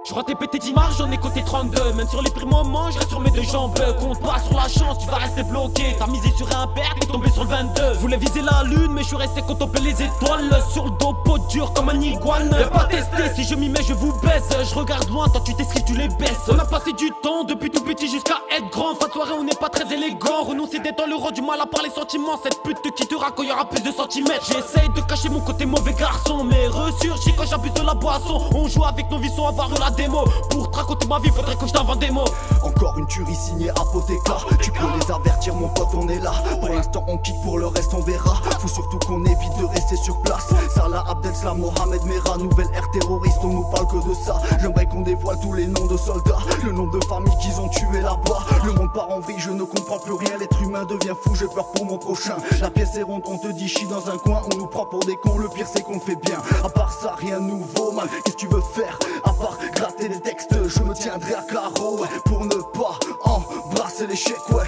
Je crois t'es pété d'image, j'en ai côté 32. Même sur les prix moments, je reste sur mes deux jambes. Compte pas sur la chance, tu vas rester bloqué. T'as misé sur un père, t'es tombé sur le 22. Voulais viser la lune, mais je suis resté contempler les étoiles. Sur le dos, peau dure comme un iguane. Y'a pas testé, si je m'y mets, je vous baisse. Je regarde loin, toi tu t'esquives, tu les baisses. On a passé du temps, depuis tout petit jusqu'à être grand. Fin de soirée, on n'est pas très élégant. Renoncer des temps, le rang du mal à parler sentiments. Cette pute te quittera quand y'aura plus de centimètres. J'essaye de cacher mon côté mauvais garçon, mais ressurgis quand j'abuse de la boisson. On joue avec nos vies sans avoir la démo. Pour te raconter ma vie, faudrait que je t'invente des mots. Encore une tuerie signée Apothéka. Tu peux les avertir, mon pote, on est là. Pour l'instant on kick, pour le reste on verra. Faut surtout qu'on évite de rester sur place. Salah Abdeslam, Mohamed Merah, nouvelle ère terroriste, on nous parle que de ça. J'aimerais qu'on dévoile tous les noms de soldats, le nombre de familles qu'ils ont tués là-bas. Le monde part en vrille, je ne comprends plus rien. L'être humain devient fou, j'ai peur pour mon prochain. La pièce est ronde, on te dit chie dans un coin. On nous prend pour des cons, le pire c'est qu'on fait bien. À part ça, rien de nouveau, man. Qu'est-ce que tu veux faire à part gratter des textes? Je me tiendrai à carreau, ouais, pour ne pas embrasser l'échec, ouais.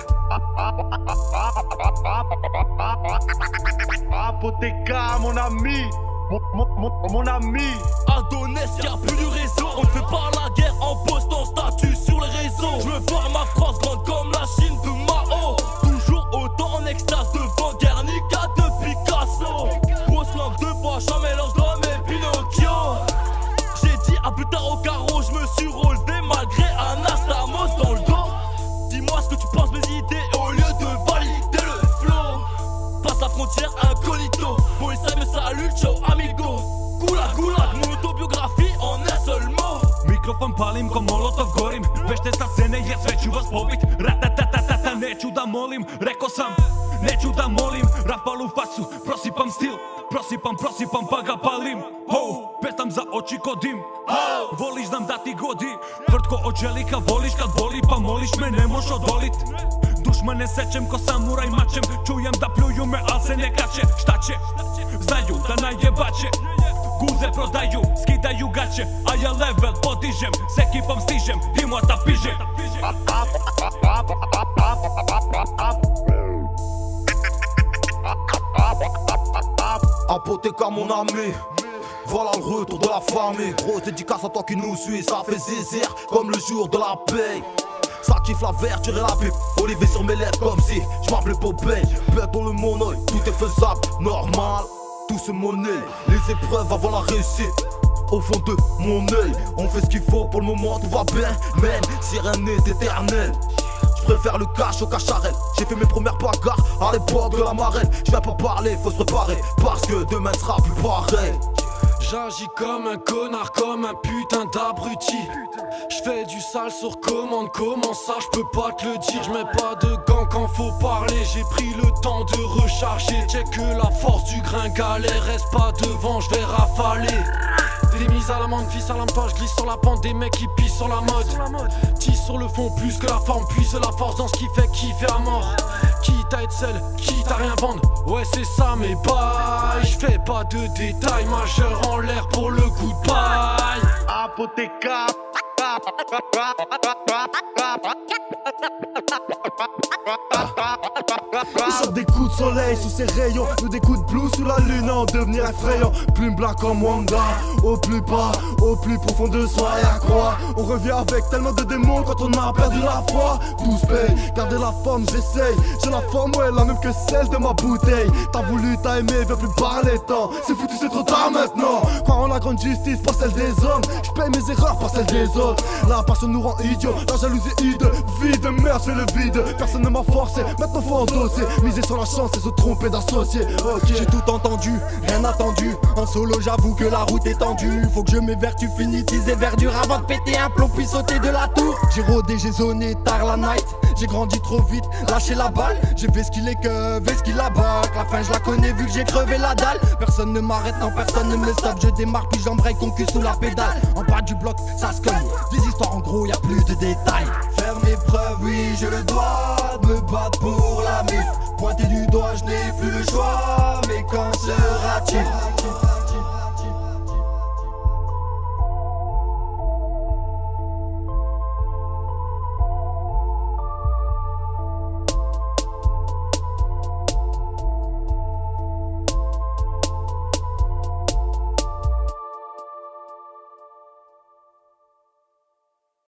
Apothéka, mon ami, mon ami. Adonès qui a plus de réseau. On ne fait pas la guerre en postant statut sur les réseaux. Je veux voir ma France grande comme la Chine de Mao. Toujours autant en extase devant Guernica de Picasso. Grosse langue de bois, j'en mélange d'homme et Pinocchio. J'ai dit à plus tard au carreau, je me suis relevé malgré un astamos dans le dos. Dis-moi ce que tu penses mes idées au lieu de valider le flow. Passe la frontière incognito. Police me salue, ciao amigo. Goulag, goulag, mon autobiographie en un seul mot. Mikrofon palim ko molotov gorim. Bešte sa scene jer sve ću vas pobit. Ratatatata, neću da molim. Rekao sam, neću da molim. Rafal u facu, prosipam stil. Prosipam pa ga palim. Ho, pestam za oči ko dim. Voliš znam da ti godi. Tvrtko od čelika voliš kad boli. Pa moliš me ne moš odolit. Dušmane sečem ko samuraj mačem. Čujem da pljuju me al se ne kače. Šta će? Znaju da najebaće. Guze prodaju, skidaju gaće. A ja level podižem. S ekipom stižem i mota pižem. Apothéka, mon ami. Voilà le retour de la famille. Grosse dédicace à toi qui nous suis. Ça fait zizir comme le jour de la paye. Ça kiffe la verdure et la pipe. Olivier sur mes lèvres comme si je m'appelais Popeye. Bête dans le monoeil, tout est faisable, normal. Tout se monnaie, les épreuves avant la réussite. Au fond de mon œil, on fait ce qu'il faut pour le moment, tout va bien. Même si rien n'est éternel. Je préfère le cash au cacharel. J'ai fait mes premières bagarres à l'époque de la marraine. Je viens pas parler, faut se préparer. Parce que demain sera plus pareil. J'agis comme un connard, comme un putain d'abruti. J'fais du sale sur commande, comment ça j'peux pas te le dire. J'mets pas de gants quand faut parler, j'ai pris le temps de recharger. Check que la force du gringalet, reste pas devant, j'vais rafaler. Des mises à l'amende, fils à l'empage, glisse sur la pente, des mecs qui pissent sur la mode. Tisse sur le fond plus que la forme, puise la force dans ce qui fait kiffer à mort. Quitte à être seul, quitte à rien vendre, ouais c'est ça mes bails. J'fais pas de détails majeurs en l'air pour le coup de paille. Apothéka. Sur des coups de soleil sous ses rayons, nous des coups de blue sous la lune en devenir effrayant. Plume blanc comme Wanda, au plus bas, au plus profond de soi et à croire. On revient avec tellement de démons quand on a perdu la foi. Tout se paye, garder la forme j'essaye. J'ai la forme, ouais, la même que celle de ma bouteille. T'as voulu, t'as aimé, viens plus parler temps. C'est foutu, c'est trop tard maintenant. Croire en la grande justice, pas celle des hommes. J'paye mes erreurs, pas celles des autres. La passion nous rend idiots, la jalousie hide. Vide, merde, c'est le vide. Personne ne m'a forcé, maintenant faut endosser. Miser sur la chance et se tromper d'associer. Ok, j'ai tout entendu, rien attendu. En solo j'avoue que la route est tendue. Faut que je m'évertue, finis teaser verdure avant de péter un plomb puis sauter de la tour. J'ai rodé, j'ai zoné tard la night. J'ai grandi trop vite, lâché la balle. J'ai fait ce qu'il est que, fait ce qu'il a bac. La fin je la connais vu que j'ai crevé la dalle. Personne ne m'arrête, non personne ne me stoppe. Je démarre puis j'embraye con cul sous la pédale. En bas du bloc, ça se cogne. Des histoires en gros, y a plus de détails. Faire mes preuves, oui je le dois. De me battre pour la mif. Pointer du doigt, je n'ai